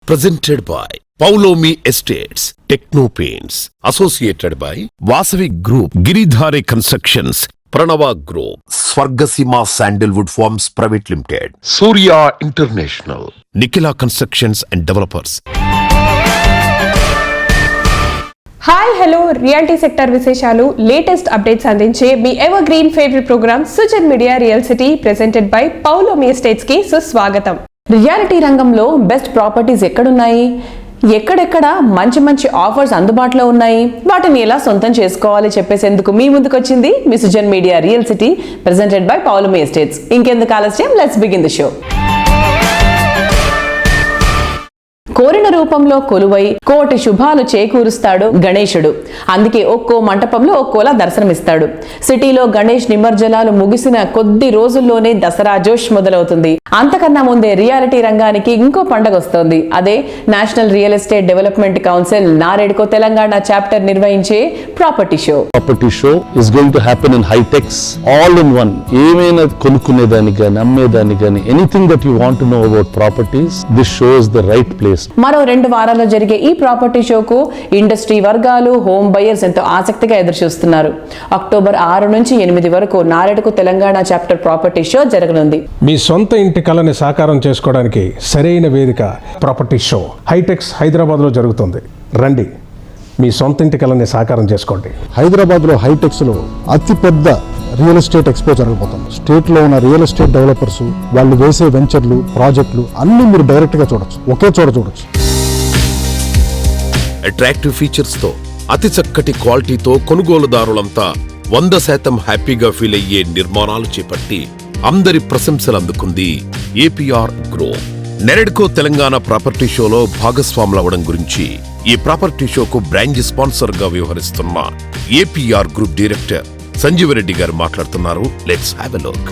presented by Paulomi Estates, Techno Paints, associated by Vasavi Group, Giridhare Constructions, Pranava Group, Swargasima Sandalwood Farms Private Limited, Surya International, Nikila Constructions and Developers. Hi hello reality sector విశేషాలు latest updates అందించే మీ evergreen favourite programme Sujan media real city presented by Paulomi estates కి సుస్వాగతం. Reality రంగంలో best properties ఎక్కడున్నాయి, ఎక్కడెక్కడ మంచి మంచి ఆఫర్స్ అందుబాటులో ఉన్నాయి, వాటిని ఎలా సొంతం చేసుకోవాలి చెప్పేసేందుకు మీ ముందుకు వచ్చింది మీ Sujan media real city presented by Paulomi estates. ఇంకెందుకు ఆలస్యం, లెట్స్ బిగిన్ ది షో. కోరిన రూపంలో కొలువై కోటి శుభాలు చేకూరుస్తాడు గణేశుడు. అందుకే ఒక్కో మంటపంలో ఒక్కోలా దర్శనమిస్తాడు. సిటీలో గణేష్ నిమజ్జనాలు ముగిసిన కొద్ది రోజుల్లోనే దసరా జోష్ మొదలవుతుంది. అంతకన్నా ముందే రియాలిటీ రంగానికి ఇంకో పండగ వస్తోంది. అదే national real estate development council NAREDCO Telangana chapter నిర్వహించే property show. Property show is going to happen in HITEX, all in one. ఏమైనా కొనుక్కునేదానికి కానీ అమ్మేదానికి కానీ anything that you want to know about properties, this show is the right place. మరో 2 వారాల్లో జరిగే ఈ ప్రాపర్టీ షోకు ఇండస్ట్రీ వర్గాలు, హోమ్ బయర్స్ ఎంతో ఆసక్తిగా ఎదురుచూస్తున్నారు. అక్టోబర్ 6 నుంచి 8 వరకు NAREDCO Telangana chapter property show జరగనుంది. మీ సొంత ఇంటి కళని సాకారం చేసుకోవడానికి సరైన వేదిక ప్రాపర్టీ షో హైటెక్స్ హైదరాబాద్లో జరుగుతుంది. రండి, మీ సొంత ఇంటి కళని సాకారం చేసుకోండి. హైదరాబాద్లో హైటెక్స్లో అతిపెద్ద రియల్ ఎస్టేట్ ఎక్స్పో జరగబోతుంది. స్టేట్లో ఉన్న రియల్ ఎస్టేట్ డెవలపర్స్ వాళ్ళు వేసే వెంచర్లు, ప్రాజెక్టులు అన్ని మీరు డైరెక్ట్గా చూడొచ్చు, ఒకే చోట చూడొచ్చు. అట్రాక్టివ్ ఫీచర్స్ తో అతి చక్కటి క్వాలిటీతో కొనుగోలుదారులంతా 100% హ్యాపీగా ఫీల్ అయ్యే నిర్మాణాలు చేపట్టి అందరి ప్రశంసలు అందుకుంది ఏపీఆర్ గ్రూప్. నెరెడ్కో తెలంగాణ ప్రాపర్టీ షోలో భాగస్వాములవడం గురించి ఈ ప్రాపర్టీ షోకు బ్రాండ్ స్పాన్సర్ గా వ్యవహరిస్తున్న ఏపీఆర్ గ్రూప్ డైరెక్టర్ సంజీవ్ రెడ్డి గారు మాట్లాడుతున్నారు. Let's have a look.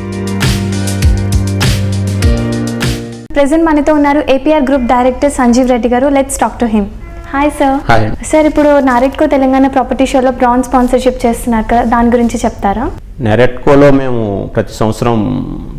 Present మనతో ఉన్నారు ఏపీఆర్ గ్రూప్ డైరెక్టర్ సంజీవ్ రెడ్డి గారు. Let's talk to him. Hi sir. Sir, ఇప్పుడు నారెడ్కో తెలంగాణ ప్రాపర్టీ షోలో బ్రాంజ్ స్పాన్సర్షిప్ చేస్తున్నారు కదా, దాని గురించి చెప్తారా? నెరెడ్కోలో మేము ప్రతి సంవత్సరం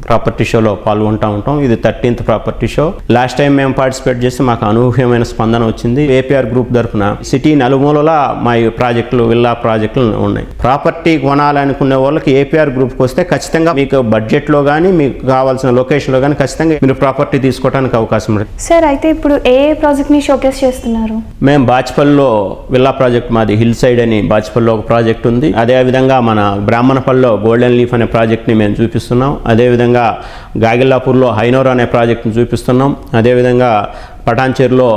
ప్రాపర్టీ షోలో పాల్గొంటూ ఉంటాం. ఇది 13th property show. Last time మేము పార్టిసిపేట్ చేస్తే మాకు అనూహ్యమైన స్పందన వచ్చింది. ఏపీఆర్ గ్రూప్ తరఫున సిటీ నలుమూలలా మా ప్రాజెక్టులు, విల్లా ప్రాజెక్టులు ఉన్నాయి. ప్రాపర్టీ కొనాలనుకునే వాళ్ళకి ఏపీఆర్ గ్రూప్కి వస్తే ఖచ్చితంగా మీకు బడ్జెట్లో కానీ మీకు కావాల్సిన లొకేషన్లో కానీ ఖచ్చితంగా మీరు ప్రాపర్టీ తీసుకోవడానికి అవకాశం ఉంటుంది. సార్, అయితే ఇప్పుడు ఏ ప్రాజెక్ట్ని షోకేస్ చేస్తున్నారు? మేము బాచ్పల్లిలో విల్లా ప్రాజెక్ట్, మాది హిల్ సైడ్ అని బాచ్పల్లిలో ఒక ప్రాజెక్ట్ ఉంది. అదేవిధంగా మన బ్రాహ్మణపల్లిలో గోల్డెన్ లీఫ్ అనే ప్రాజెక్ట్ని మేము చూపిస్తున్నాం. అదేవిధంగా గాగిల్లాపూర్లో హైనోర్ అనే ప్రాజెక్ట్ని చూపిస్తున్నాం. అదేవిధంగా పటాన్చేరులో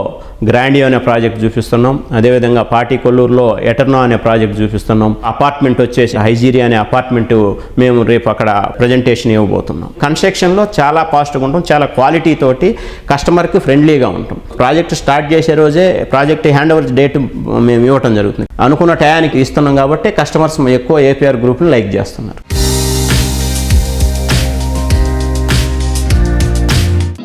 గ్రాండియో అనే ప్రాజెక్ట్ చూపిస్తున్నాం. అదేవిధంగా పాటికొల్లూరులో ఎటర్నో అనే ప్రాజెక్ట్ చూపిస్తున్నాం. అపార్ట్మెంట్ వచ్చేసి హైజీరియా అనే అపార్ట్మెంట్ మేము రేపు అక్కడ ప్రజెంటేషన్ ఇవ్వబోతున్నాం. కన్స్ట్రక్షన్లో చాలా ఫాస్ట్గా ఉంటాం, చాలా క్వాలిటీ తోటి కస్టమర్కి ఫ్రెండ్లీగా ఉంటాం. ప్రాజెక్ట్ స్టార్ట్ చేసే రోజే ప్రాజెక్ట్ హ్యాండ్ ఓవర్ డేట్ మేము ఇవ్వటం జరుగుతుంది. అనుకున్న టయానికి ఇస్తున్నాం కాబట్టి కస్టమర్స్ ఎక్కువ ఏపీఆర్ గ్రూప్ని లైక్ చేస్తున్నారు.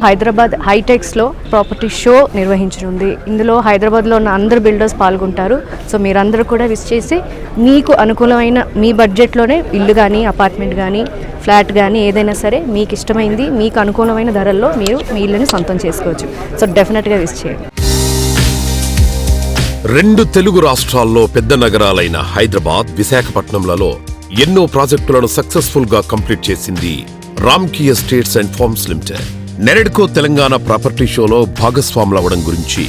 హైదరాబాద్ హైటెక్స్లో ప్రాపర్టీ షో నిర్వహించనుంది. ఇందులో హైదరాబాద్లో ఉన్న అందరు బిల్డర్స్ పాల్గొంటారు. సో మీరందరూ కూడా విజిట్ చేసి మీకు అనుకూలమైన మీ బడ్జెట్లోనే ఇల్లు కానీ, అపార్ట్మెంట్ కానీ, ఫ్లాట్ కానీ ఏదైనా సరే మీకు ఇష్టమైంది, మీకు అనుకూలమైన ధరల్లో మీరు మీ ఇల్లుని సొంతం చేసుకోవచ్చు. సో డెఫినెట్గా విజిట్ చేయండి. 2 తెలుగు రాష్ట్రాల్లో పెద్ద నగరాలైన హైదరాబాద్, విశాఖపట్నంలలో ఎన్నో ప్రాజెక్టులను సక్సెస్ఫుల్ గా కంప్లీట్ చేసింది Ramky estates and farms limited. NAREDCO Telangana property షోలో భాగస్వాములవడం గురించి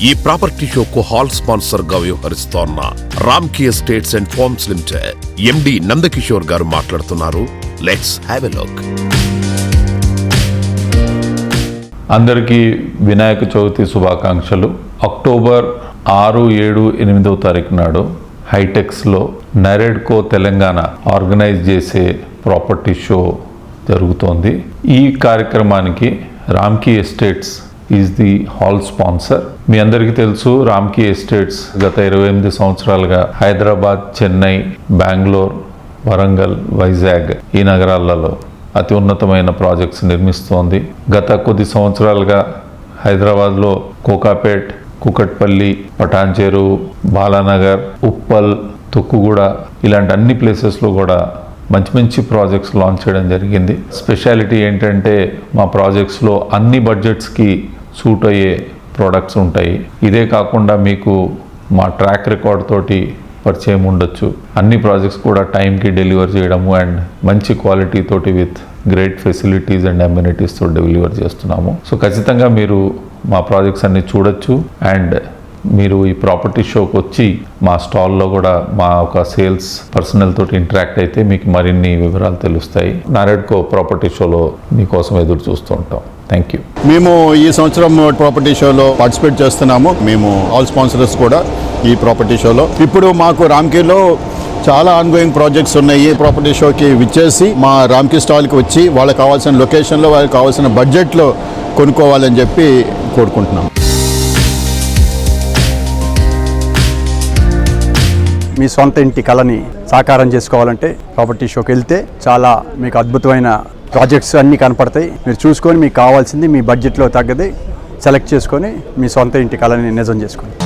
ఈ ప్రాపర్టీ షోకు హాల్ స్పాన్సర్ గా వ్యవహరిస్తోన్న Ramky estates and farms limited MD Nandakishore గారు మాట్లాడుతున్నారు. Let's have a look. అందరికీ వినాయక చవితి శుభాకాంక్షలు. అక్టోబర్ 6, 7, 8వ తారీఖు నాడు హైటెక్స్లో నెరెడ్కో తెలంగాణ ఆర్గనైజ్ చేసే ప్రాపర్టీ షో జరుగుతోంది. ఈ కార్యక్రమానికి Ramky estates is the hall sponsor. మీ అందరికీ తెలుసు, రామ్కీ ఎస్టేట్స్ గత 28 సంవత్సరాలుగా హైదరాబాద్, చెన్నై, బెంగళూరు, వరంగల్, వైజాగ్ ఈ నగరాలలో అతి ఉన్నతమైన ప్రాజెక్ట్స్ నిర్మిస్తోంది. గత కొద్ది సంవత్సరాలుగా హైదరాబాద్లో కోకాపేట్, కుకట్పల్లి, పటాన్చేరు, బాలానగర్, ఉప్పల్, తొక్కుగూడ ఇలాంటి అన్ని ప్లేసెస్లో కూడా మంచి మంచి ప్రాజెక్ట్స్ లాంచ్ చేయడం జరిగింది. స్పెషాలిటీ ఏంటంటే మా ప్రాజెక్ట్స్లో అన్ని బడ్జెట్స్కి సూట్ అయ్యే ప్రోడక్ట్స్ ఉంటాయి. ఇదే కాకుండా మీకు మా ట్రాక్ రికార్డ్ తోటి పరిచయం ఉండొచ్చు. అన్ని ప్రాజెక్ట్స్ కూడా టైంకి డెలివర్ చేయడము అండ్ మంచి క్వాలిటీ తోటి with great facilities and amenities తో డెలివర్ చేస్తున్నాము. సో ఖచ్చితంగా మీరు మా ప్రాజెక్ట్స్ అన్ని చూడొచ్చు. అండ్ మీరు ఈ ప్రాపర్టీ షోకి వచ్చి మా స్టాల్లో కూడా మా ఒక సేల్స్ పర్సనల్ తోటి ఇంటరాక్ట్ అయితే మీకు మరిన్ని వివరాలు తెలుస్తాయి. నారెడ్కో ప్రాపర్టీ షోలో మీకోసం ఎదురు చూస్తూ ఉంటాం. Thank you. మేము ఈ సంవత్సరం ప్రాపర్టీ షోలో పార్టిసిపేట్ చేస్తున్నాము. మేము ఆల్ స్పాన్సరర్స్ కూడా ఈ ప్రాపర్టీ షోలో. ఇప్పుడు మాకు రామ్కీలో చాలా ఆన్గోయింగ్ ప్రాజెక్ట్స్ ఉన్నాయి. ప్రాపర్టీ షోకి విచ్చేసి మా రామ్కీ స్టాల్కి వచ్చి వాళ్ళకి కావాల్సిన లొకేషన్లో వాళ్ళకి కావాల్సిన బడ్జెట్లో కొనుక్కోవాలని చెప్పి కోరుకుంటున్నాం. మీ సొంత ఇంటి కళని సాకారం చేసుకోవాలంటే ప్రాపర్టీ షోకి వెళ్తే చాలా మీకు అద్భుతమైన ప్రాజెక్ట్స్ అన్నీ కనపడతాయి. మీరు చూసుకొని మీకు కావాల్సింది మీ బడ్జెట్లో తగ్గది సెలెక్ట్ చేసుకొని మీ సొంత ఇంటి కళని నిజం చేసుకోండి.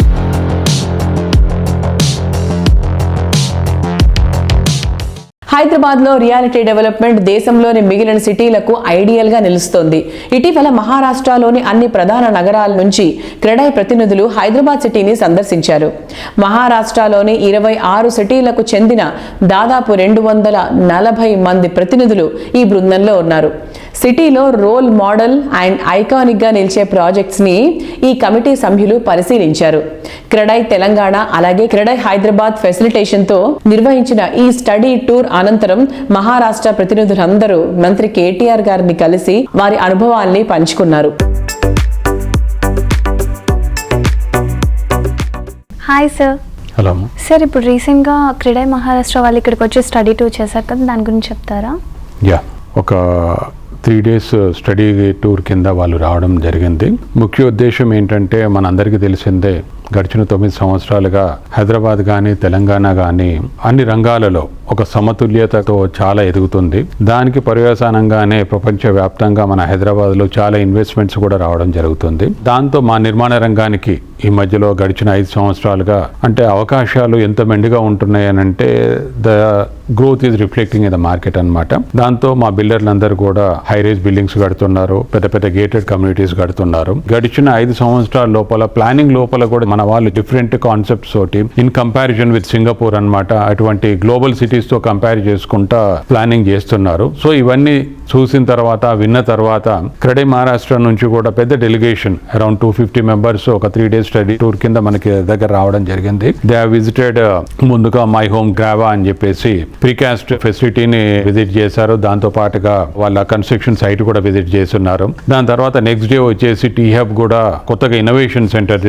హైదరాబాద్లో రియాలిటీ డెవలప్మెంట్ దేశంలోని మిగిలిన సిటీలకు ఐడియల్గా నిలుస్తోంది. ఇటీవల మహారాష్ట్రలోని అన్ని ప్రధాన నగరాల నుంచి క్రెడాయ్ ప్రతినిధులు హైదరాబాద్ సిటీని సందర్శించారు. మహారాష్ట్రలోని 26 సిటీలకు చెందిన దాదాపు 240 మంది ప్రతినిధులు ఈ బృందంలో ఉన్నారు. సిటీలో రోల్ మోడల్ అండ్ ఐకానిక్గా నిలిచే ప్రాజెక్ట్స్ని ఈ కమిటీ సభ్యులు పరిశీలించారు. క్రెడాయ్ తెలంగాణ అలాగే క్రెడాయ్ హైదరాబాద్ ఫెసిలిటేషన్తో నిర్వహించిన ఈ స్టడీ టూర్ అనంతరం మహారాష్ట్ర ప్రతినిధులందరూ మంత్రి కేటీఆర్ గారిని కలిసి వారి అనుభవాల్ని పంచుకున్నారు. Hi sir. హలో సార్, ఇప్పుడు రీసెంట్గా క్రెడాయ్ మహారాష్ట్ర వాళ్ళు ఇక్కడికి వచ్చి స్టడీ టూర్ చేశారు కదా, దాని గురించి చెప్తారా? ఒక 3 days స్టడీ టూర్ కింద వాళ్ళు రావడం జరిగింది. ముఖ్య ఉద్దేశం ఏంటంటే మనందరికీ తెలిసిందే, గడిచిన 9 సంవత్సరాలుగా హైదరాబాద్ కానీ తెలంగాణ కానీ అన్ని రంగాలలో ఒక సమతుల్యతతో చాలా ఎదుగుతుంది. దానికి పర్యవసానంగానే ప్రపంచవ్యాప్తంగా మన హైదరాబాద్లో చాలా ఇన్వెస్ట్మెంట్స్ కూడా రావడం జరుగుతుంది. దాంతో మా నిర్మాణ రంగానికి ఈ మధ్యలో గడిచిన 5 సంవత్సరాలుగా అంటే అవకాశాలు ఎంత మెండుగా ఉంటున్నాయనంటే the growth is reflecting in the market అన్నమాట. దాంతో మా బిల్డర్లందరూ కూడా హై రైజ్ బిల్డింగ్స్ కడుతున్నారు, పెద్ద పెద్ద గేటెడ్ కమ్యూనిటీస్ కడుతున్నారు. గడిచిన 5 సంవత్సరాల లోపల ప్లానింగ్ లోపల కూడా మన వాళ్ళు డిఫరెంట్ కాన్సెప్ట్స్ తోటి ఇన్ కంపారిజన్ విత్ సింగపూర్ అన్నమాట, అటువంటి గ్లోబల్ సిటీస్ తో కంపేర్ చేసుకుంటా ప్లానింగ్ చేస్తున్నారు. సో ఇవన్నీ చూసిన తర్వాత విన్న తర్వాత క్రెడాయ్ మహారాష్ట్ర నుంచి కూడా పెద్ద డెలిగేషన్ అరౌండ్ 250 మెంబర్స్ ఒక 3 days స్టడీ టూర్ కింద మనకి దగ్గర రావడం జరిగింది. దే హావ్ విజిటెడ్ ముందుగా మై హోమ్ గ్రావా అని చెప్పేసి ప్రీకాస్ట్ ఫెసిలిటీని విజిట్ చేశారు. దాంతో పాటుగా వాళ్ళ కన్స్ట్రక్షన్ సైట్ కూడా విజిట్ చేస్తున్నారు. దాని తర్వాత నెక్స్ట్ డే వచ్చేసి టీ హబ్ కూడా కొత్తగా ఇన్నోవేషన్ సెంటర్,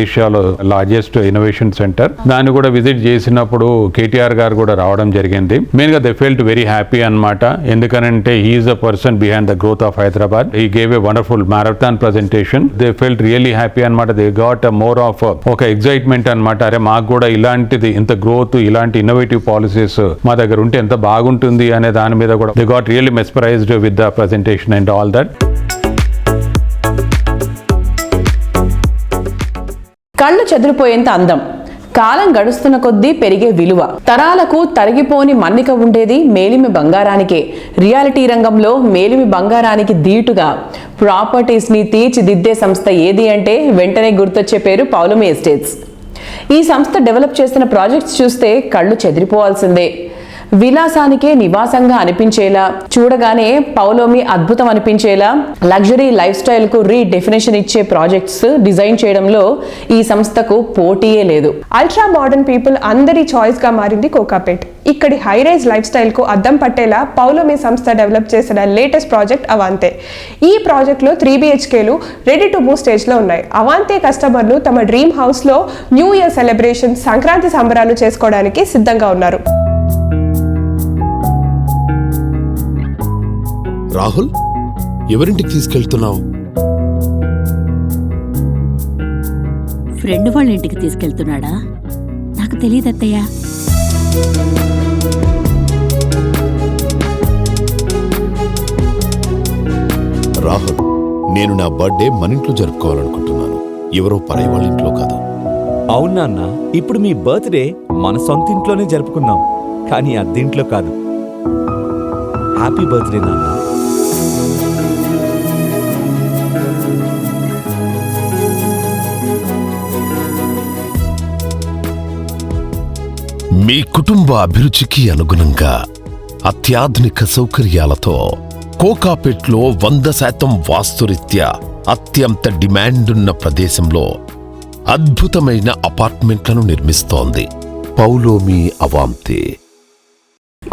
ఏషియాలో లార్జెస్ట్ ఇన్నోవేషన్ సెంటర్, దాన్ని కూడా విజిట్ చేసినప్పుడు కేటీఆర్ గారు కూడా రావడం జరిగింది. మెయిన్ గా దే ఫెల్ట్ వెరీ హ్యాపీ అన్నమాట. ఎందుకనంటే he is the person behind the growth of Hyderabad. He gave a wonderful marathon presentation. They felt really happy అన్నమాట. దే గాట్ మోర్ ఆఫ్ ఒక ఎగ్జైట్మెంట్ అన్నమాట. అరే మాకు కూడా ఇలాంటిది ఇంత గ్రోత్, ఇలాంటి ఇన్నోవేటివ్ పాలసీస్ మా దగ్గర ఉంటే ఎంత బాగుంటుంది అనే దాని మీద కూడా they got really mesmerised with the presentation and all that. కళ్ళు చెదిరిపోయేంత అందం, కాలం గడుస్తున్న కొద్దీ పెరిగే విలువ, తరాలకు తరిగిపోని మన్నిక ఉండేది మేలిమి బంగారానికే. రియాలిటీ రంగంలో మేలిమి బంగారానికి ధీటుగా ప్రాపర్టీస్ ని తీర్చిదిద్దే సంస్థ ఏది అంటే వెంటనే గుర్తొచ్చే పేరు పౌలమి ఎస్టేట్స్. ఈ సంస్థ డెవలప్ చేసిన ప్రాజెక్ట్స్ చూస్తే కళ్ళు చెదిరిపోవాల్సిందే. విలాసానికే నివాసంగా అనిపించేలా, చూడగానే పౌలోమి అద్భుతం అనిపించేలా లగ్జరీ లైఫ్ స్టైల్ కు రీడెఫినేషన్ ఇచ్చే ప్రాజెక్ట్స్ డిజైన్ చేయడంలో ఈ సంస్థకు పోటీయే లేదు. అల్ట్రా మోడర్న్ పీపుల్ అందరి చాయిస్ గా మారింది కోకాపేట్. ఇక్కడి హై రైజ్ లైఫ్ స్టైల్ కు అద్దం పట్టేలా పౌలోమి సంస్థ డెవలప్ చేసిన లేటెస్ట్ ప్రాజెక్ట్ అవాంతే. ఈ ప్రాజెక్ట్ లో 3 BHKలు రెడీ టు మూవ్ స్టేజ్ లో ఉన్నాయి. అవాంతే కస్టమర్లు తమ డ్రీమ్ హౌస్ లో న్యూ ఇయర్ సెలబ్రేషన్, సంక్రాంతి సంబరాలు చేసుకోవడానికి సిద్ధంగా ఉన్నారు. రాహుల్, ఎవరింటికి తీసుకెళ్తున్నావు? ఫ్రెండ్ వాళ్ళ ఇంటికి తీసుకెళ్తున్నాడా? నాకు తెలియదు అత్తయ్య. రాహుల్, నేను నా బర్త్డే మన ఇంట్లో జరుపుకోవాలనుకుంటున్నాను, ఎవరో పరాయి వాళ్ళ ఇంట్లో కాదు. అవునా అన్న, ఇప్పుడు మీ బర్త్డే మన సొంత ఇంట్లోనే జరుపుకుందాం, కానీ అద్దెంట్లో కాదు. హ్యాపీ బర్త్డే నాన్న. మీ కుటుంబ అభిరుచికి అనుగుణంగా అత్యాధునిక సౌకర్యాలతో కోకాపేట్లో 100% వాస్తురీత్యా అత్యంత డిమాండ్ ఉన్న ప్రదేశంలో అద్భుతమైన అపార్ట్మెంట్లను నిర్మిస్తోంది పౌలోమి అవాంతే.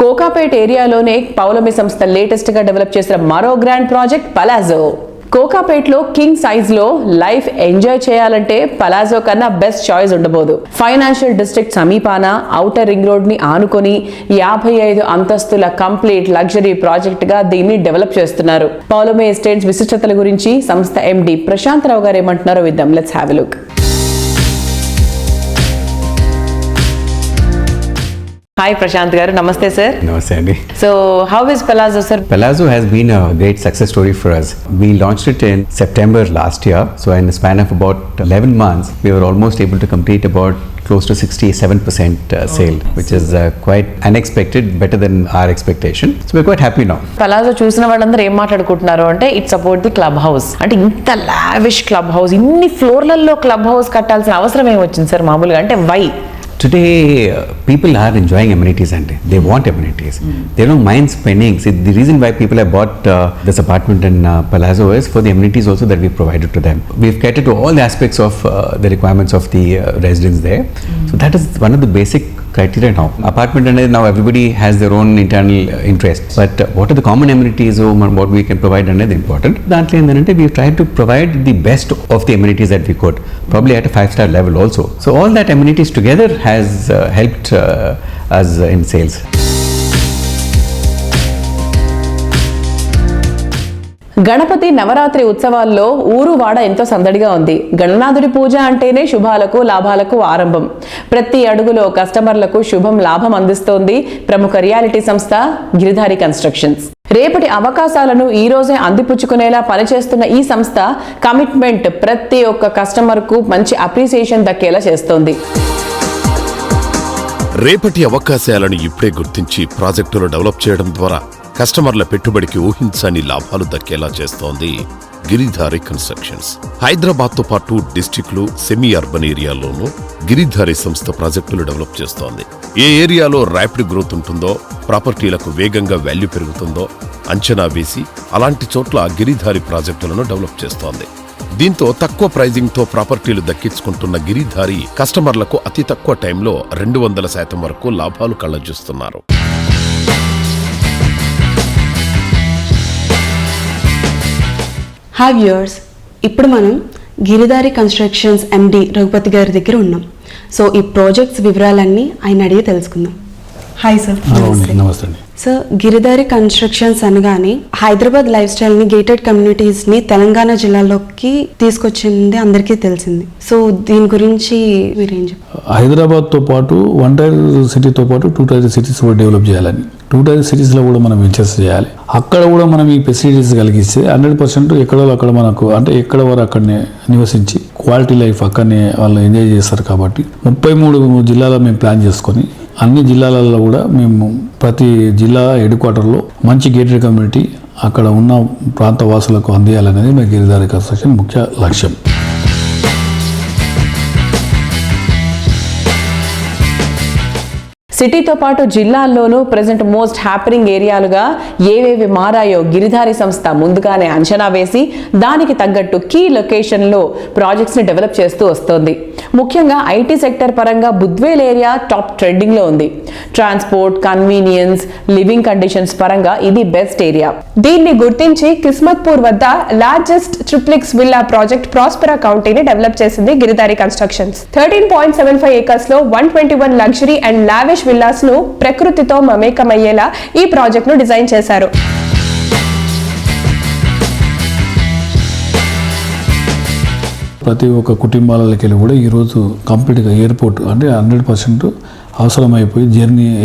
కోకాపేట్ ఏరియాలోనే పౌలోమి సంస్థ లేటెస్ట్ గా డెవలప్ చేసిన మరో గ్రాండ్ ప్రాజెక్ట్ పలాజో. కోకాపేట్లో కింగ్ సైజ్ లో లైఫ్ ఎంజాయ్ చేయాలంటే పలాజో కన్నా బెస్ట్ చాయిస్ ఉండబోదు. ఫైనాన్షియల్ డిస్ట్రిక్ట్ సమీపాన ఔటర్ రింగ్ రోడ్ ని ఆనుకొని 55 అంతస్తుల కంప్లీట్ లగ్జరీ ప్రాజెక్ట్ గా దీన్ని డెవలప్ చేస్తున్నారు. పౌలోమి ఎస్టేట్స్ విశిష్టతల గురించి సంస్థ ఎండి ప్రశాంత్ రావు గారు ఏమంటున్నారో విద్దాం. Let's have a look. Hi Prashant garu, namaste sir. Namaste Andy. So how is Palazzo sir? Palazzo has been a great success story for us. We launched it in September last year. So in the span of about 11 months, we were almost able to complete about close to 67% sale, which is quite unexpected, better than our expectation. So we're quite happy now. Palazzo చూసిన వాళ్ళందరూ ఏం మాట్లాడుకుంటున్నారు అంటే it's about the club house. అంటే ఇంత lavish club house, ఇన్ని ఫ్లోర్లలో club house కట్టాల్సిన అవసరం ఏమొచ్చింది సార్ మామూలుగా, అంటే why? Today, people are enjoying amenities and they want amenities. They don't mind spending. See, the reason why people have bought this apartment in Palazzo is for the amenities also that we provided to them. We've catered to all the aspects of the requirements of the residents there. So that is one of the basic criteria now. Apartment and now everybody has their own internal interests. But what are the common amenities or what we can provide and is important. Dantli and then we've tried to provide the best of the amenities that we could, probably at a 5-star level also. So all that amenities together has helped us in sales. Ganapati Navratri ఉత్సవాల్లో ఊరు వాడ ఎంతో సందడిగా ఉంది. గణనాథుడి పూజ అంటేనే శుభాలకు లాభాలకు ఆరంభం. ప్రతి అడుగులో కస్టమర్లకు శుభం లాభం అందిస్తోంది ప్రముఖ రియాలిటీ సంస్థ గిరిధారి కన్స్ట్రక్షన్స్. రేపటి అవకాశాలను ఈ రోజే అందిపుచ్చుకునేలా పనిచేస్తున్న ఈ సంస్థ కమిట్మెంట్ ప్రతి ఒక్క కస్టమర్ కు మంచి అప్రిసియేషన్ దక్కేలా చేస్తోంది. రేపటి అవకాశాలను ఇప్పుడే గుర్తించి ప్రాజెక్టులు డెవలప్ చేయడం ద్వారా కస్టమర్ల పెట్టుబడికి ఊహించని లాభాలు దక్కేలా చేస్తోంది గిరిధారి కన్స్ట్రక్షన్స్. హైదరాబాద్తో పాటు డిస్టిక్లు, సెమీ అర్బన్ ఏరియాల్లోనూ గిరిధారి సంస్థ ప్రాజెక్టులు డెవలప్ చేస్తోంది. ఏ ఏరియాలో ర్యాపిడ్ గ్రోత్ ఉంటుందో, ప్రాపర్టీలకు వేగంగా వాల్యూ పెరుగుతుందో అంచనా వేసి అలాంటి చోట్ల గిరిధారి ప్రాజెక్టులను డెవలప్ చేస్తోంది. దీంతో తక్కువ ప్రైజింగ్తో ప్రాపర్టీలు దక్కించుకుంటున్న గిరిధారి కస్టమర్లకు అతి తక్కువ టైంలో 200% వరకు లాభాలు కళ్లజూస్తున్నారు. హాయ్ వ్యూయర్స్, ఇప్పుడు మనం గిరిధారి కన్స్ట్రక్షన్స్ ఎండి రఘుపతి గారి దగ్గర ఉన్నాం. సో ఈ ప్రాజెక్ట్స్ వివరాలన్నీ ఆయన అడిగి తెలుసుకుందాం. Hi sir. నమస్తే. సార్, గిరిధారి కన్స్ట్రక్షన్స్ అనగానే హైదరాబాద్ లైఫ్ స్టైల్ని, గేటెడ్ కమ్యూనిటీస్ని తెలంగాణ జిల్లాలోకి తీసుకొచ్చింది అందరికీ తెలిసింది. సో దీని గురించి మీరేం చెప్తారు? హైదరాబాద్తో పాటు 1 టైర్ సిటీతో పాటు 2 టైర్ సిటీస్ కూడా డెవలప్ చేయాలని, 2 టైర్ సిటీస్లో కూడా మనం వెంచర్స్ చేయాలి. అక్కడ కూడా మనం ఈ ఫెసిలిటీస్ కలిగిస్తే 100% ఎక్కడో అక్కడ మనకు, అంటే ఎక్కడ వారు అక్కడనే నివసించి క్వాలిటీ లైఫ్ అక్కడనే వాళ్ళు ఎంజాయ్ చేస్తారు. కాబట్టి 33 జిల్లాలో మేము ప్లాన్ చేసుకొని అన్ని జిల్లాలలో కూడా మేము ప్రతి జిల్లా హెడ్ క్వార్టర్లో మంచి గేటెడ్ కమ్యూనిటీ అక్కడ ఉన్న ప్రాంత వాసులకు అందియాలనేది మా గిరిధారి కన్స్ట్రక్షన్ ముఖ్య లక్ష్యం. సిటీతో పాటు జిల్లాల్లోనూ ప్రెజెంట్ మోస్ట్ హ్యాపెనింగ్ ఏరియాలుగా ఏవేవి మారాయో గిరిధారి సంస్థ ముందుగానే అంచనా వేసి దానికి తగ్గట్టు కీ లొకేషన్లో ప్రాజెక్ట్స్ని డెవలప్ చేస్తూ వస్తోంది. ముఖ్యంగా ఐటీ సెక్టర్ పరంగా బుద్వేల్ ఏరియా టాప్ ట్రెండింగ్లో ఉంది. ట్రాన్స్పోర్ట్, కన్వీనియన్స్, లివింగ్ కండిషన్స్ పరంగా ఇది బెస్ట్ ఏరియా. దీన్ని గుర్తించి కిస్మత్పూర్ వద్ద largest triplex villa project Prospera కౌంటీని డెవలప్ చేసింది గిరిధారి కన్స్ట్రక్షన్స్. 13.75 ఏకర్స్ లో 121 లగ్జరీ అండ్ లావిష్ విల్లాస్ ను ప్రకృతితో మమేకమయ్యేలా ఈ ప్రాజెక్ట్ ను డిజైన్ చేశారు. ప్రతి ఒక్క కుటుంబాలకి కూడా ఈరోజు కంప్లీట్గా ఎయిర్పోర్ట్ అంటే 100% అవసరమైపోయి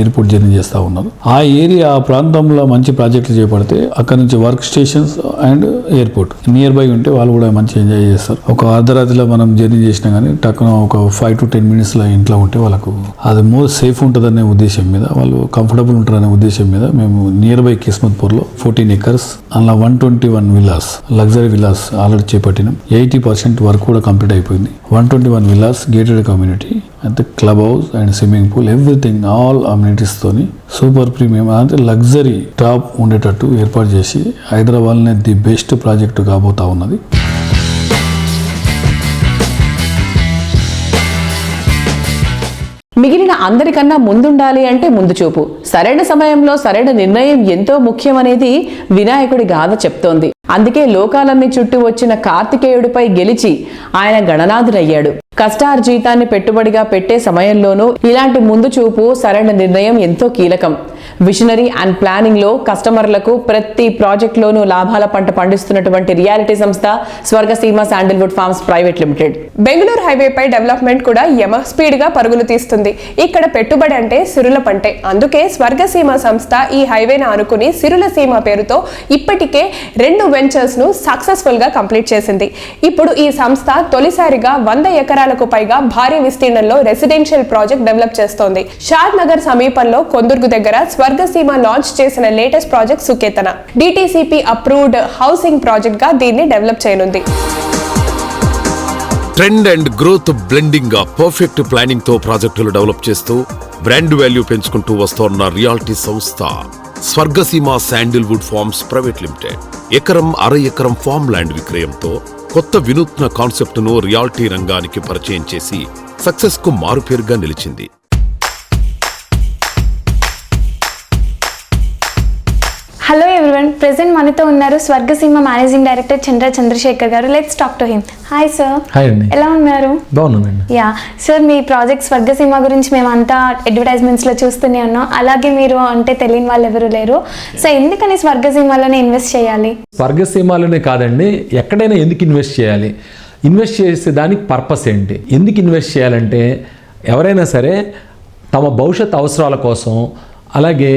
ఎయిర్పోర్ట్ జర్నీ చేస్తూ ఉన్నారు. ఆ ఏరియా, ఆ ప్రాంతంలో మంచి ప్రాజెక్టులు చేపడితే అక్కడ నుంచి work stations and airport near by ఉంటే వాళ్ళు కూడా మంచి ఎంజాయ్ చేస్తారు. ఒక అర్ధరాత్రిలో మనం జర్నీ చేసినా కానీ టక్కున ఒక 5 to 10 minutesలో ఇంట్లో ఉంటే వాళ్ళకు అది మోర్ సేఫ్ ఉంటుందనే ఉద్దేశం మీద, వాళ్ళు కంఫర్టబుల్ ఉంటారనే ఉద్దేశం మీద మేము నియర్ బై కిస్మత్పూర్లో 14 acres అలా 121 విల్లాస్, లగ్జరీ విల్లాస్ ఆల్రెడీ చేపట్టినాం. 80% వర్క్ కూడా కంప్లీట్ అయిపోయింది. 121 విల్లాస్, గేటెడ్ కమ్యూనిటీ, అంటే club house and swimming pool everything all అమ్యూనిటీస్తోని సూపర్ ప్రీమియం అంటే లగ్జరీ టాప్ ఉండేటట్టు ఏర్పాటు చేసి హైదరాబాద్లోనే ది బెస్ట్ ప్రాజెక్టు కాబోతా ఉన్నది. మిగిలిన అందరికన్నా ముందుండాలి అంటే ముందు చూపు, సరైన సమయంలో సరైన నిర్ణయం ఎంతో ముఖ్యమనేది వినాయకుడి గాథ చెప్తోంది. అందుకే లోకాలన్నీ చుట్టూ వచ్చిన కార్తికేయుడిపై గెలిచి ఆయన గణనాథుడయ్యాడు. కష్టార్జీతాన్ని పెట్టుబడిగా పెట్టే సమయంలోనూ ఇలాంటి ముందు చూపు సరైన నిర్ణయం ఎంతో కీలకం. విజనరీ అండ్ ప్లానింగ్ లో కస్టమర్లకు ప్రతి ప్రాజెక్టులోనూ లాభాల పంట పండిస్తున్నటువంటి రియాలిటీ సంస్థ Swargaseema sandalwood farms private limited. Bengaluru హైవేపై డెవలప్మెంట్ కూడా యమ స్పీడ్ గా పరుగులు తీస్తుంది. ఇక్కడ పెట్టుబడి అంటే సిరుల పంటే. అందుకే స్వర్గసీమ సంస్థ ఈ హైవేను ఆనుకుని సిరుల సీమ పేరుతో ఇప్పటికే 2 వెంచర్స్ ను సక్సెస్ఫుల్ గా కంప్లీట్ చేసింది. ఇప్పుడు ఈ సంస్థ తొలిసారిగా 100 ఎకరాలకు పైగా భారీ విస్తీర్ణంలో రెసిడెన్షియల్ ప్రాజెక్ట్ డెవలప్ చేస్తోంది. షాద్ నగర్ సమీపంలో కొందుర్గు దగ్గర స్వర్గసీమ లాంచ్ చేసిన latest project Suketana DTCP approved housing project గా దీన్ని డెవలప్ చేయనుంది. ట్రెండ్ అండ్ గ్రోత్ బ్లెండింగ్ గా పర్ఫెక్ట్ ప్లానింగ్ తో ప్రాజెక్టులు డెవలప్ చేస్తూ బ్రాండ్ వాల్యూ పెంచుకుంటూ వస్తోన్న రియాలిటీ సంస్థ Swargaseema sandalwood farms private limited. ఎకరం అర ఎకరం ఫార్మ్ ల్యాండ్ విక్రయంతో కొత్త వినూత్న కాన్సెప్ట్ ను రియాలిటీ రంగానికి పరిచయం చేసి సక్సెస్ కు మారుపేరుగా నిలిచింది. హలో ఎవ్రీవన్, ప్రెసెంట్ మనతో ఉన్నారు స్వర్గసీమ మేనేజింగ్ డైరెక్టర్ చంద్రశేఖర్ గారు. Let's talk to him. Hi sir. Hi అండి. ఎలా ఉన్నారు? బాగున్నానండి. యా సార్, మీ ప్రాజెక్ట్ స్వర్గసీమ గురించి మేమంతా అడ్వర్టైజ్మెంట్స్లో చూస్తూనే ఉన్నాం. అలాగే మీరు అంటే తెలియని వాళ్ళు ఎవరు లేరు. సో ఎందుకని స్వర్గసీమలోనే ఇన్వెస్ట్ చేయాలి? స్వర్గసీమలోనే కాదండి, ఎక్కడైనా ఎందుకు ఇన్వెస్ట్ చేయాలి? ఇన్వెస్ట్ చేసే దానికి పర్పస్ ఏంటి? ఎందుకు ఇన్వెస్ట్ చేయాలంటే ఎవరైనా సరే తమ భవిష్యత్ అవసరాల కోసం, అలాగే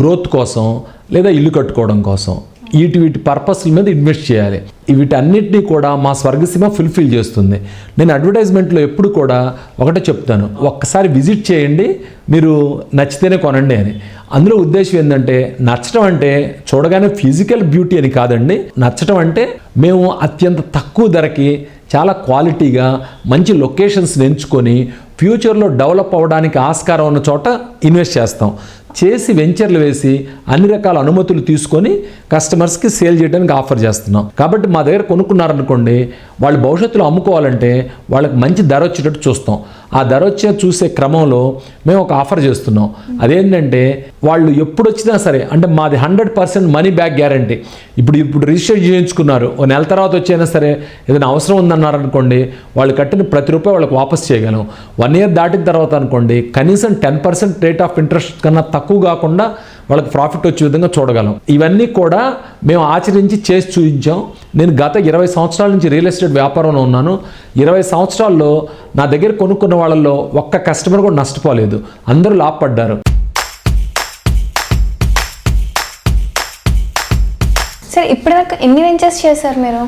గ్రోత్ కోసం, లేదా ఇల్లు కట్టుకోవడం కోసం వీటి పర్పస్ల మీద ఇన్వెస్ట్ చేయాలి. వీటన్నిటినీ కూడా మా స్వర్గసీమ ఫుల్ఫిల్ చేస్తుంది. నేను అడ్వర్టైజ్మెంట్లో ఎప్పుడు కూడా ఒకటే చెప్తాను, ఒక్కసారి విజిట్ చేయండి, మీరు నచ్చితేనే కొనండి అని. అందులో ఉద్దేశం ఏంటంటే, నచ్చడం అంటే చూడగానే ఫిజికల్ బ్యూటీ అని కాదండి. నచ్చడం అంటే మేము అత్యంత తక్కువ ధరకి చాలా క్వాలిటీగా మంచి లొకేషన్స్ని ఎంచుకొని ఫ్యూచర్లో డెవలప్ అవ్వడానికి ఆస్కారం ఉన్న చోట ఇన్వెస్ట్ చేస్తాం. చేసి వెంచర్లు వేసి అన్ని రకాల అనుమతులు తీసుకొని కస్టమర్స్కి సేల్ చేయడానికి ఆఫర్ చేస్తున్నాం. కాబట్టి మా దగ్గర కొనుక్కున్నారనుకోండి, వాళ్ళు భవిష్యత్తులో అమ్ముకోవాలంటే వాళ్ళకి మంచి ధర వచ్చేటట్టు చూస్తాం. ఆ ధర చూసే క్రమంలో మేము ఒక ఆఫర్ చేస్తున్నాం. అదేంటంటే, వాళ్ళు ఎప్పుడు వచ్చినా సరే, అంటే మాది 100% మనీ బ్యాక్ గ్యారంటీ. ఇప్పుడు రిజిస్టర్ చేయించుకున్నారు, ఓ నెల తర్వాత వచ్చైనా సరే ఏదైనా అవసరం ఉందన్నారనుకోండి, వాళ్ళు కట్టిన ప్రతి రూపాయి వాళ్ళకి వాపస్ చేయగలం. 1 ఇయర్ దాటిన తర్వాత అనుకోండి, కనీసం 10% రేట్ ఆఫ్ ఇంట్రెస్ట్ కన్నా తక్కువ కాకుండా వాళ్ళకి ప్రాఫిట్ వచ్చే విధంగా చూడగలం. ఇవన్నీ కూడా మేము ఆచరించి చేసి చూపించాం. నేను గత 20 సంవత్సరాల నుంచి రియల్ ఎస్టేట్ వ్యాపారంలో ఉన్నాను. 20 సంవత్సరాల్లో నా దగ్గర కొనుక్కున్న వాళ్ళల్లో ఒక్క కస్టమర్ కూడా నష్టపోలేదు, అందరూ లాభపడ్డారు. సార్, ఇప్పటివరకు ఎన్ని వెంచర్స్ చేశారు మీరు?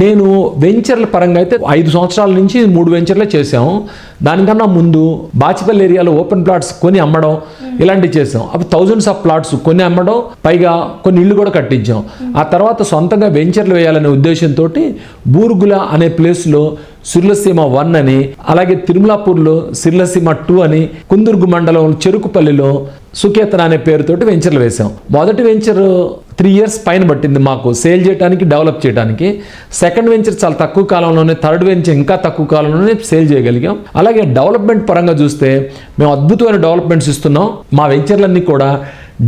నేను వెంచర్ల పరంగా అయితే 5 సంవత్సరాల నుంచి 3 వెంచర్లే చేసాము. దానికన్నా ముందు బాచిపల్లి ఏరియాలో ఓపెన్ ప్లాట్స్ కొని అమ్మడం ఇలాంటివి చేసాం. అప్పుడు థౌజండ్స్ ఆఫ్ ప్లాట్స్ కొని అమ్మడం, పైగా కొన్ని ఇళ్ళు కూడా కట్టించాం. ఆ తర్వాత సొంతంగా వెంచర్లు వేయాలనే ఉద్దేశంతో బూర్గుల అనే ప్లేస్లో సిర్లసీమ 1 అని, అలాగే తిరుమలాపూర్లో సిర్లసీమ 2 అని, కుందుర్గు మండలం చెరుకుపల్లిలో సుకేతన అనే పేరుతోటి వెంచర్లు వేసాం. మొదటి వెంచర్ 3 ఇయర్స్ పైన పట్టింది మాకు సేల్ చేయడానికి, డెవలప్ చేయడానికి. సెకండ్ వెంచర్ చాలా తక్కువ కాలంలోనే, థర్డ్ వెంచర్ ఇంకా తక్కువ కాలంలోనే సేల్ చేయగలిగాం. అలాగే డెవలప్మెంట్ పరంగా చూస్తే మేము అద్భుతమైన డెవలప్మెంట్స్ ఇస్తున్నాం. మా వెంచర్లన్నీ కూడా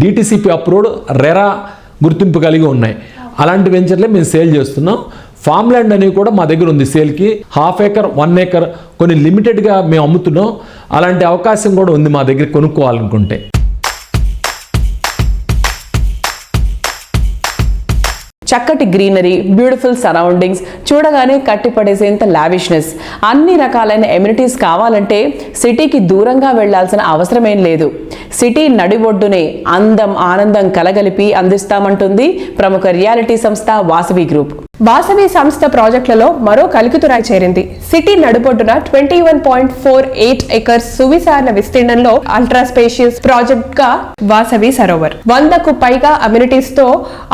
DTCP అప్రూవ్డ్ రెరా గుర్తింపు కలిగి ఉన్నాయి. అలాంటి వెంచర్లే మేము సేల్ చేస్తున్నాం. ఫామ్ ల్యాండ్ అనేవి కూడా మా దగ్గర ఉంది సేల్కి. 1/2 acre 1 acre కొన్ని లిమిటెడ్గా మేము అమ్ముతున్నాం. అలాంటి అవకాశం కూడా ఉంది మా దగ్గర కొనుక్కోవాలనుకుంటే. చక్కటి గ్రీనరీ, బ్యూటిఫుల్ సరౌండింగ్స్, చూడగానే కట్టిపడేసేంత లావిష్నెస్, అన్ని రకాలైన ఎమ్యూనిటీస్ కావాలంటే సిటీకి దూరంగా వెళ్లాల్సిన అవసరమేం లేదు. సిటీ నడిబొడ్డునే అందం ఆనందం కలగలిపి అందిస్తామంటుంది ప్రముఖ రియాలిటీ సంస్థ వాసవి గ్రూప్. వాసవి సంస్థ ప్రాజెక్టులలో మరో కలికితురాయి చేరింది. సిటీ నడుబొడ్డున 21.48 ఎకర్స్ సువిశాల విస్తీర్ణంలో అల్ట్రా స్పేషియస్ ప్రాజెక్ట్ గా వాసవి సరోవర్ 100కు పైగా అమ్యూనిటీస్ తో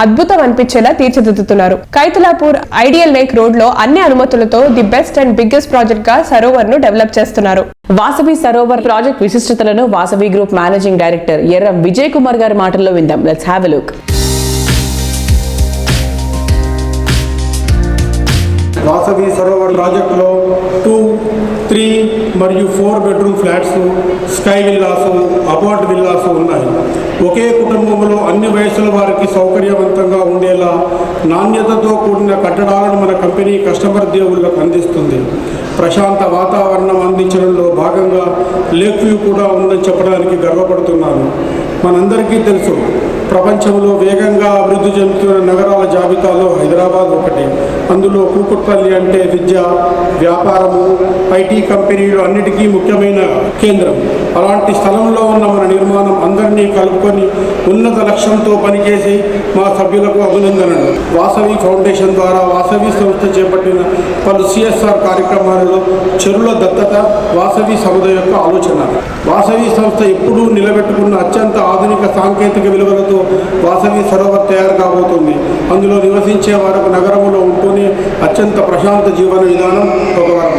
అద్భుతం అనిపించేలా తీర్చిదిద్దుతున్నారు. కైతలాపూర్ ఐడియల్ లేక్ రోడ్ లో అన్ని అనుమతులతో the best and biggest project గా సరోవర్ ను డెవలప్ చేస్తున్నారు. వాసవి సరోవర్ ప్రాజెక్ట్ విశిష్టతలను Vasavi group managing director Erram Vijay Kumar గారి మాటల్లో విందాం. Let's have a look. Vasavi Sarovar ప్రాజెక్టులో 2, 3 మరియు 4 bedroom flats, sky villas, apart villas ఉన్నాయి. ఒకే కుటుంబంలో అన్ని వయసుల వారికి సౌకర్యవంతంగా ఉండేలా నాణ్యతతో కూడిన కట్టడాలను మన కంపెనీ కస్టమర్ దేవుళ్లకు అందిస్తుంది. ప్రశాంత వాతావరణం అందించడంలో భాగంగా లేక్ వ్యూ కూడా ఉందని చెప్పడానికి గర్వపడుతున్నాను. మనందరికీ తెలుసు, ప్రపంచంలో వేగంగా అభివృద్ధి చెందుతున్న నగరాల జాబితాలో హైదరాబాద్ ఒకటి. అందులో కూకట్పల్లి అంటే విద్య, వ్యాపారము, ఐటీ కంపెనీలు అన్నిటికీ ముఖ్యమైన కేంద్రం. అలాంటి స్థలంలో ఉన్న మన నిర్మాణం అందరినీ కలుపుకొని ఉన్నత లక్ష్యంతో పనిచేసి మా సభ్యులకు అభినందనలు. వాసవి ఫౌండేషన్ ద్వారా వాసవి సంస్థ చేపట్టిన పలు సిఎస్ఆర్ కార్యక్రమాలలో చెరువుల దత్తత వాసవి సముద యొక్క ఆలోచన. వాసవి సంస్థ ఎప్పుడూ నిలబెట్టుకున్న అత్యంత ఆధునిక సాంకేతిక విలువలతో వాసవి సరోవర్ తయారు కాబోతుంది. అందులో నివసించే వారికి నగరంలో ఉంటూనే అత్యంత ప్రశాంత జీవన విధానం ఒక వరం.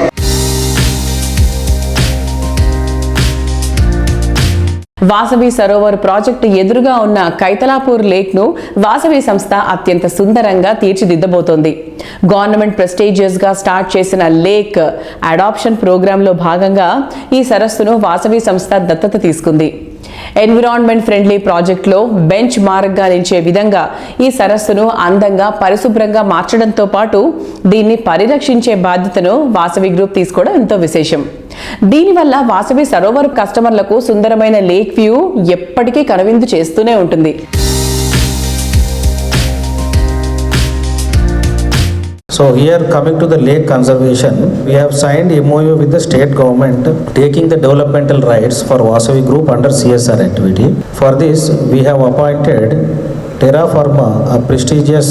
వాసవి సరోవర్ ప్రాజెక్టు ఎదురుగా ఉన్న కైతలాపూర్ లేక్ ను వాసవి సంస్థ అత్యంత సుందరంగా తీర్చిదిద్దబోతోంది. గవర్నమెంట్ ప్రెస్టీజియస్ గా స్టార్ట్ చేసిన లేక్ అడాప్షన్ ప్రోగ్రామ్ లో భాగంగా ఈ సరస్సును వాసవి సంస్థ దత్తత తీసుకుంది. ఎన్విరాన్మెంట్ ఫ్రెండ్లీ ప్రాజెక్టులో బెంచ్ మార్క్ గా నిలిచే విధంగా ఈ సరస్సును అందంగా పరిశుభ్రంగా మార్చడంతో పాటు దీన్ని పరిరక్షించే బాధ్యతను వాసవి గ్రూప్ తీసుకోవడం ఎంతో విశేషం. దీనివల్ల వాసవి సరోవర్ కస్టమర్లకు సుందరమైన లేక్ వ్యూ ఎప్పటికీ కనువిందు చేస్తూనే ఉంటుంది. So here, coming to the lake conservation, we have signed MOU with the state government taking the developmental rights for Vasavi Group under CSR activity. For this, we have appointed Terra Firma, a prestigious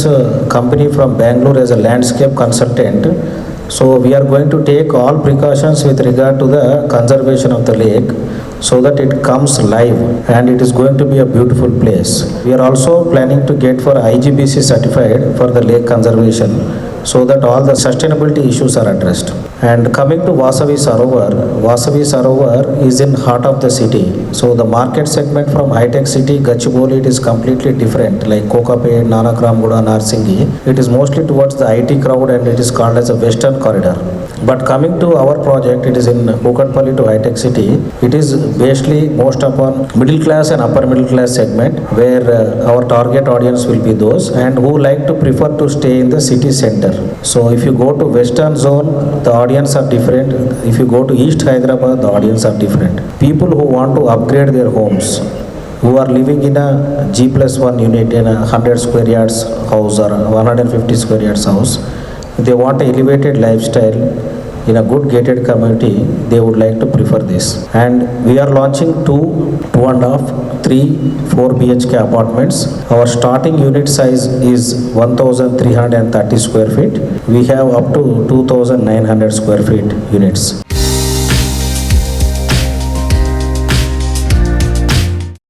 company from Bangalore, as a landscape consultant. So we are going to take all precautions with regard to the conservation of the lake so that it comes live and it is going to be a beautiful place. We are also planning to get for IGBC certified for the lake conservation, so that all the sustainability issues are addressed. And coming to Vasavi Sarovar is in heart of the city. So the market segment from high-tech city, Gachibowli, it is completely different, like Kokapet, Nanakramguda, Narsinghi. It is mostly towards the IT crowd and it is called as a western corridor. But coming to our project, it is in Kokatpalli to high-tech city. It is basically most upon middle class and upper middle class segment, where our target audience will be those and who like to prefer to stay in the city center. So if you go to western zone, the audience are different. If you go to East Hyderabad, the audience are different. People who want to upgrade their homes, who are living in a G+1 unit in a 100 square yards house or 150 square yards house, they want an elevated lifestyle in a good gated community, they would like to prefer this. And we are launching 2, 2.5, 3, 4 BHK apartments. Our starting unit size is 1,330 square feet. We have up to 2,900 square feet units.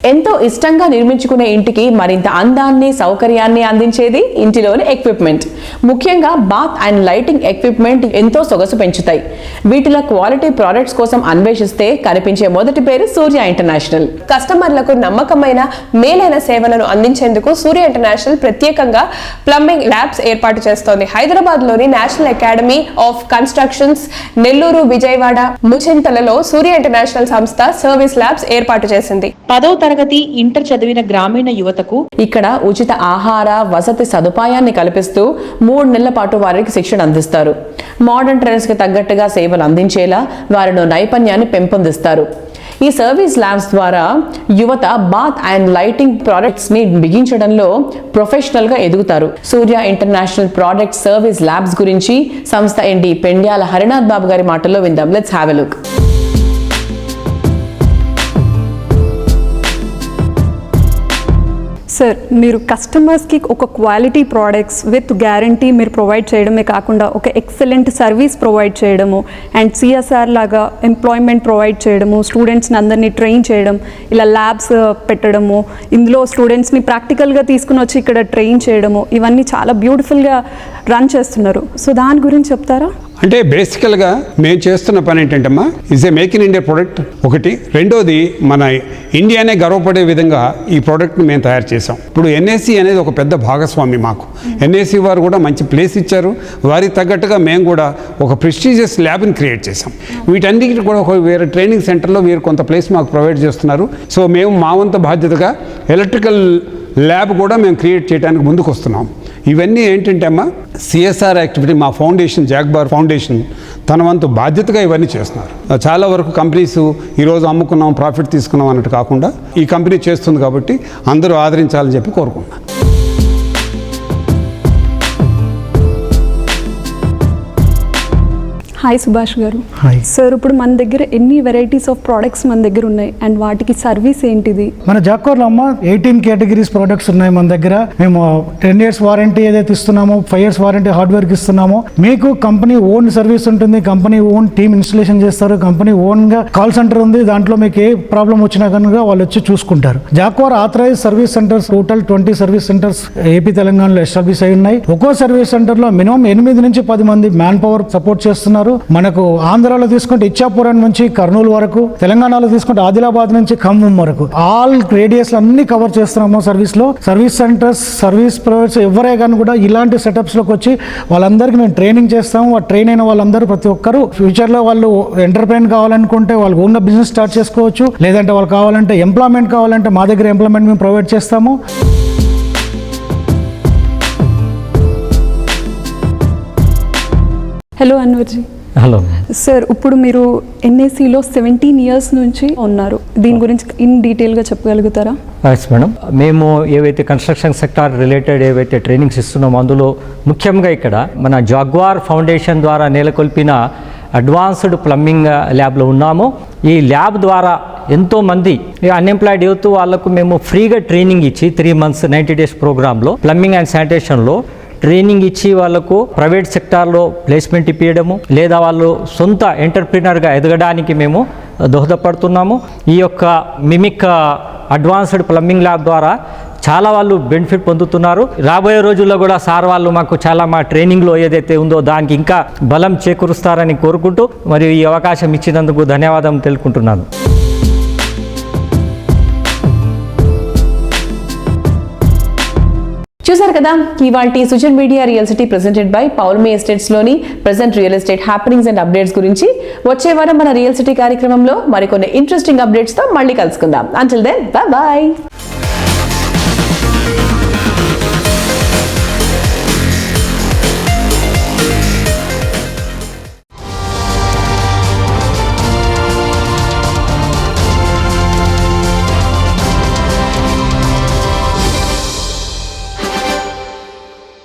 ఎంతో ఇష్టంగా నిర్మించుకునే ఇంటికి మరింత అందాన్ని, సౌకర్యాన్ని అందించేది ఇంటిలోని equipment. ముఖ్యంగా bath and lighting equipment ఎంతో సొగసు పెంచుతాయి. వీటిలో క్వాలిటీ ప్రొడక్ట్స్ కోసం అన్వేషిస్తే కనిపించే మొదటి పేరు సూర్య ఇంటర్నేషనల్. కస్టమర్లకు నమ్మకమైన మేలైన సేవలను అందించేందుకు సూర్య ఇంటర్నేషనల్ ప్రత్యేకంగా ప్లంబింగ్ ల్యాబ్స్ ఏర్పాటు చేస్తోంది. హైదరాబాద్ లోని national academy of constructions, Nellore, Vijayawada, ముచింతలలో సూర్య ఇంటర్నేషనల్ సంస్థ సర్వీస్ ల్యాబ్స్ ఏర్పాటు చేసింది. 10వ తరగతి ఇంటర్ చదివిన గ్రామీణ యువతకు ఇక్కడ ఉచిత ఆహార వసతి సదుపాయాన్ని కల్పిస్తూ 3 నెలల పాటు వారికి శిక్షణ అందిస్తారు. మోడర్న్ ట్రెండ్స్ కి తగ్గట్టుగా సేవలు అందించేలా వారిలో నైపుణ్యాన్ని పెంపొందిస్తారు. ఈ సర్వీస్ ల్యాబ్స్ ద్వారా యువత బాత్ అండ్ లైటింగ్ ప్రొడక్ట్స్ ని బిగించడంలో ప్రొఫెషనల్ గా ఎదుగుతారు. సూర్య ఇంటర్నేషనల్ ప్రొడక్ట్ సర్వీస్ ల్యాబ్స్ గురించి సంస్థ ఎండి పెండ్యాల హరినాథ్ బాబు గారి మాటల్లో విందాం. Let's have a look. Sir, మీరు కస్టమర్స్కి ఒక క్వాలిటీ ప్రోడక్ట్స్ విత్ గ్యారంటీ మీరు ప్రొవైడ్ చేయడమే కాకుండా ఒక ఎక్సలెంట్ సర్వీస్ ప్రొవైడ్ చేయడము అండ్ సిఎస్ఆర్ లాగా ఎంప్లాయ్మెంట్ ప్రొవైడ్ చేయడము, స్టూడెంట్స్ని అందరినీ ట్రైన్ చేయడం, ఇలా ల్యాబ్స్ పెట్టడము, ఇందులో స్టూడెంట్స్ని ప్రాక్టికల్గా తీసుకుని వచ్చి ఇక్కడ ట్రైన్ చేయడము, ఇవన్నీ చాలా బ్యూటిఫుల్గా రన్ చేస్తున్నారు. సో దాని గురించి చెప్తారా? అంటే బేసికల్గా మేము చేస్తున్న పని ఏంటంటమ్మా, is a make in India product ఒకటి. రెండోది మన ఇండియానే గర్వపడే విధంగా ఈ ప్రోడక్ట్ని మేము తయారు చేసాం. ఇప్పుడు ఎన్ఏసి అనేది ఒక పెద్ద భాగస్వామి మాకు. ఎన్ఏసి వారు కూడా మంచి ప్లేస్ ఇచ్చారు. వారికి తగ్గట్టుగా మేము కూడా ఒక ప్రెస్టీజియస్ ల్యాబ్ని క్రియేట్ చేసాం. వీటన్నిటికీ కూడా ఒక వేరే ట్రైనింగ్ సెంటర్లో వీరు కొంత ప్లేస్ మాకు ప్రొవైడ్ చేస్తున్నారు. సో మేము మా వంత బాధ్యతగా ఎలక్ట్రికల్ ల్యాబ్ కూడా మేము క్రియేట్ చేయడానికి ముందుకు వస్తున్నాం. ఇవన్నీ ఏంటంటే అమ్మా సిఎస్ఆర్ యాక్టివిటీ మా ఫౌండేషన్ జాగ్బార్ ఫౌండేషన్ తన వంతు బాధ్యతగా ఇవన్నీ చేస్తున్నారు. చాలా వరకు కంపెనీస్ ఈరోజు అమ్ముకున్నాం ప్రాఫిట్ తీసుకున్నాం అన్నట్టు కాకుండా ఈ కంపెనీ చేస్తుంది కాబట్టి అందరూ ఆదరించాలని చెప్పి కోరుకుంటున్నాను. హాయ్ సుభాష్ గారు. సార్, ఇప్పుడు మన దగ్గర ఎన్ని వెరైటీస్ ఆఫ్ ప్రోడక్ట్స్ మన దగ్గర ఉన్నాయి అండ్ వాటికి సర్వీస్ ఏంటిది? మన జాక్వార్లో అమ్మ 18 కేటగిరీస్ ప్రోడక్ట్స్ ఉన్నాయి మన దగ్గర. మేము 10 years వారంటీ ఏదైతే ఇస్తున్నామో, 5 years వారంటీ హార్డ్వేర్కి ఇస్తున్నామో, మీకు కంపెనీ ఓన్ సర్వీస్ ఉంటుంది, కంపెనీ ఓన్ టీమ్ ఇన్స్టలేషన్ చేస్తారు, కంపెనీ ఓన్గా కాల్ సెంటర్ ఉంది. దాంట్లో మీకు ఏ ప్రాబ్లం వచ్చినా కనుక వాళ్ళు వచ్చి చూసుకుంటారు. Jaguar authorise service centres total 20 service centres AP తెలంగాణలో ఎస్టాబ్లిష్ అయి ఉన్నాయి. ఒక్కో సర్వీస్ సెంటర్లో మినిమం 8 నుంచి 10 మంది మ్యాన్ పవర్ సపోర్ట్ చేస్తున్నారు. మనకు ఆంధ్రాలో తీసుకుంటే ఇచ్చాపురం నుంచి కర్నూలు వరకు, తెలంగాణలో తీసుకుంటే ఆదిలాబాద్ నుంచి ఖమ్మం వరకు ఆల్ రేడియస్ అన్ని కవర్ చేస్తున్నాము సర్వీస్ లో. సర్వీస్ సెంటర్స్, సర్వీస్ ప్రొవైడర్స్ ఎవరే కానీ కూడా ఇలాంటి సెటప్స్ లోకి వచ్చి వాళ్ళందరికీ మేము ట్రైనింగ్ చేస్తాము. ఆ ట్రైన్ అయిన వాళ్ళందరూ ప్రతి ఒక్కరు ఫ్యూచర్ లో వాళ్ళు ఎంటర్ప్రైన్ కావాలనుకుంటే వాళ్ళు ఓన్గా బిజినెస్ స్టార్ట్ చేసుకోవచ్చు. లేదంటే వాళ్ళు కావాలంటే ఎంప్లాయ్మెంట్ కావాలంటే మా దగ్గర ఎంప్లాయ్మెంట్ మేము ప్రొవైడ్ చేస్తాము. హలో అన్వర్జీ. హలో సార్, ఇప్పుడు మీరు ఎన్ఏసిలో 17 years నుంచి ఉన్నారు. దీని గురించి ఇన్ డీటెయిల్గా చెప్పగలుగుతారా? Yes madam. మేము ఏవైతే కన్స్ట్రక్షన్ సెక్టార్ రిలేటెడ్ ఏవైతే ట్రైనింగ్స్ ఇస్తున్నామో అందులో ముఖ్యంగా ఇక్కడ మన జాగ్వార్ ఫౌండేషన్ ద్వారా నెలకొల్పిన అడ్వాన్స్డ్ ప్లంబింగ్ ల్యాబ్లో ఉన్నాము. ఈ ల్యాబ్ ద్వారా ఎంతోమంది అన్ఎంప్లాయిడ్ యూత్ వాళ్ళకు మేము ఫ్రీగా ట్రైనింగ్ ఇచ్చి 3 months 90 days ప్రోగ్రాంలో ప్లంబింగ్ అండ్ శానిటేషన్లో ట్రైనింగ్ ఇచ్చి వాళ్ళకు ప్రైవేట్ సెక్టార్లో ప్లేస్మెంట్ ఇప్పించడము, లేదా వాళ్ళు సొంత ఎంటర్ప్రినర్గా ఎదగడానికి మేము దోహదపడుతున్నాము. ఈ యొక్క మిమిక్ అడ్వాన్స్డ్ ప్లంబింగ్ ల్యాబ్ ద్వారా చాలా వాళ్ళు బెనిఫిట్ పొందుతున్నారు. రాబోయే రోజుల్లో కూడా సార్ వాళ్ళు మాకు చాలా మా ట్రైనింగ్లో ఏదైతే ఉందో దానికి ఇంకా బలం చేకూరుస్తారని కోరుకుంటూ మరియు ఈ అవకాశం ఇచ్చినందుకు ధన్యవాదం తెలుపుకుంటున్నాను. చూసారు కదా ఇవాల్టి social media real city presented by Paulomi estates లోని present real estate happenings and updates గురించి. వచ్చే వారం మన రియల్ సిటీ కార్యక్రమంలో మరికొన్ని ఇంట్రెస్టింగ్ అప్డేట్స్ తో మళ్ళీ కలుసుకుందాం. Until then bye bye.